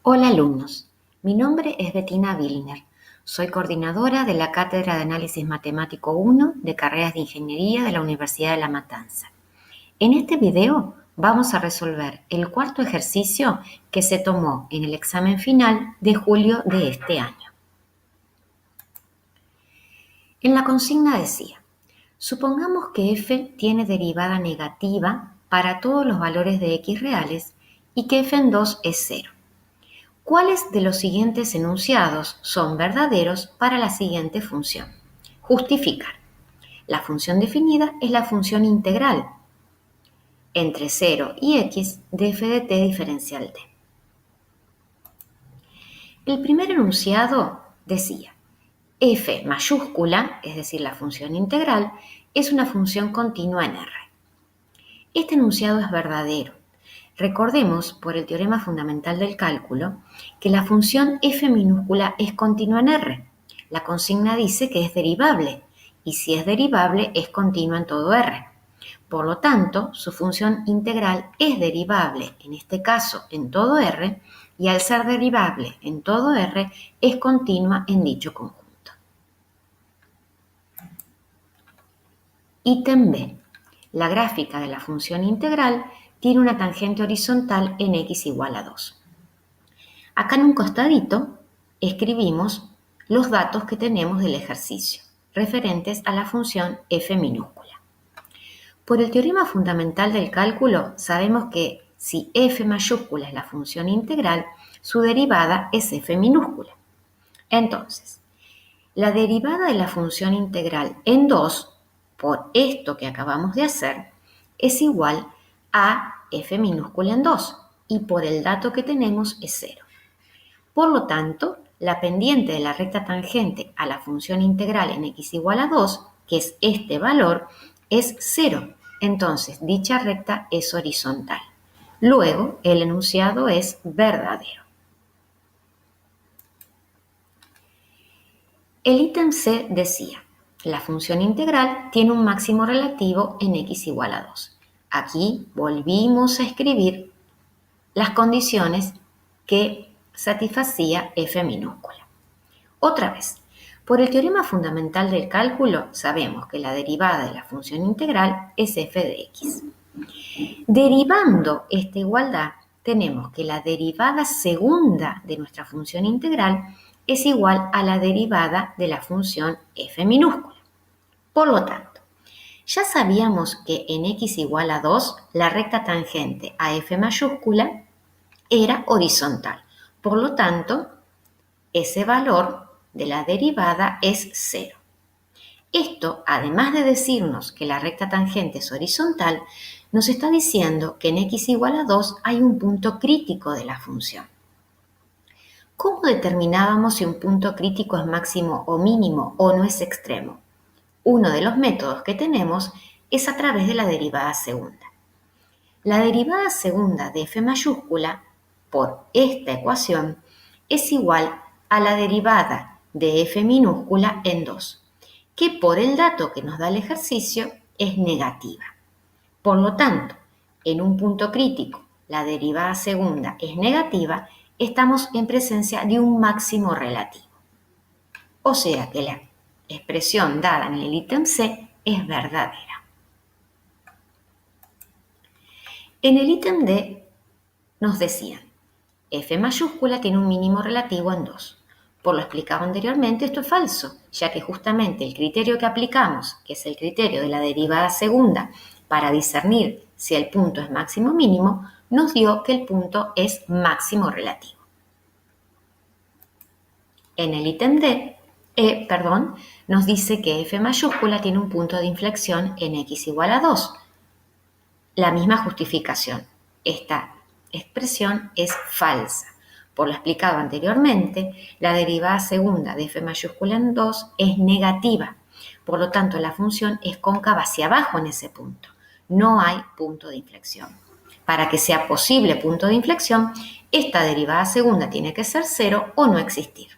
Hola alumnos, mi nombre es Bettina Wilner. Soy coordinadora de la Cátedra de Análisis Matemático 1 de Carreras de Ingeniería de la Universidad de La Matanza. En este video vamos a resolver el cuarto ejercicio que se tomó en el examen final de julio de este año. En la consigna decía, supongamos que f tiene derivada negativa para todos los valores de x reales y que f en 2 es 0. ¿Cuáles de los siguientes enunciados son verdaderos para la siguiente función? Justificar. La función definida es la función integral entre 0 y x de f de t diferencial t. El primer enunciado decía, f mayúscula, es decir, la función integral, es una función continua en R. Este enunciado es verdadero. Recordemos, por el teorema fundamental del cálculo, que la función f minúscula es continua en R. La consigna dice que es derivable, y si es derivable es continua en todo R. Por lo tanto, su función integral es derivable, en este caso en todo R, y al ser derivable en todo R, es continua en dicho conjunto. Ítem B. La gráfica de la función integral tiene una tangente horizontal en x igual a 2. Acá en un costadito escribimos los datos que tenemos del ejercicio, referentes a la función f minúscula. Por el teorema fundamental del cálculo, sabemos que si f mayúscula es la función integral, su derivada es f minúscula. Entonces, la derivada de la función integral en 2, por esto que acabamos de hacer, es igual a f minúscula en 2 y por el dato que tenemos es 0. Por lo tanto, la pendiente de la recta tangente a la función integral en x igual a 2, que es este valor, es 0. Entonces, dicha recta es horizontal. Luego, el enunciado es verdadero. El ítem C decía, la función integral tiene un máximo relativo en x igual a 2. Aquí volvimos a escribir las condiciones que satisfacía f minúscula. Otra vez, por el teorema fundamental del cálculo sabemos que la derivada de la función integral es f de x. Derivando esta igualdad, tenemos que la derivada segunda de nuestra función integral es igual a la derivada de la función f minúscula. Por lo tanto, ya sabíamos que en x igual a 2 la recta tangente a f mayúscula era horizontal. Por lo tanto, ese valor de la derivada es 0. Esto, además de decirnos que la recta tangente es horizontal, nos está diciendo que en x igual a 2 hay un punto crítico de la función. ¿Cómo determinábamos si un punto crítico es máximo o mínimo o no es extremo? Uno de los métodos que tenemos es a través de la derivada segunda. La derivada segunda de f mayúscula por esta ecuación es igual a la derivada de f minúscula en 2, que por el dato que nos da el ejercicio es negativa. Por lo tanto, en un punto crítico la derivada segunda es negativa, estamos en presencia de un máximo relativo. O sea que la expresión dada en el ítem C es verdadera. En el ítem D nos decían, f mayúscula tiene un mínimo relativo en 2. Por lo explicado anteriormente, esto es falso, ya que justamente el criterio que aplicamos, que es el criterio de la derivada segunda, para discernir si el punto es máximo o mínimo, nos dio que el punto es máximo relativo. En el ítem D, nos dice que f mayúscula tiene un punto de inflexión en x igual a 2. La misma justificación. Esta expresión es falsa. Por lo explicado anteriormente, la derivada segunda de f mayúscula en 2 es negativa. Por lo tanto, la función es cóncava hacia abajo en ese punto. No hay punto de inflexión. Para que sea posible punto de inflexión, esta derivada segunda tiene que ser 0 o no existir.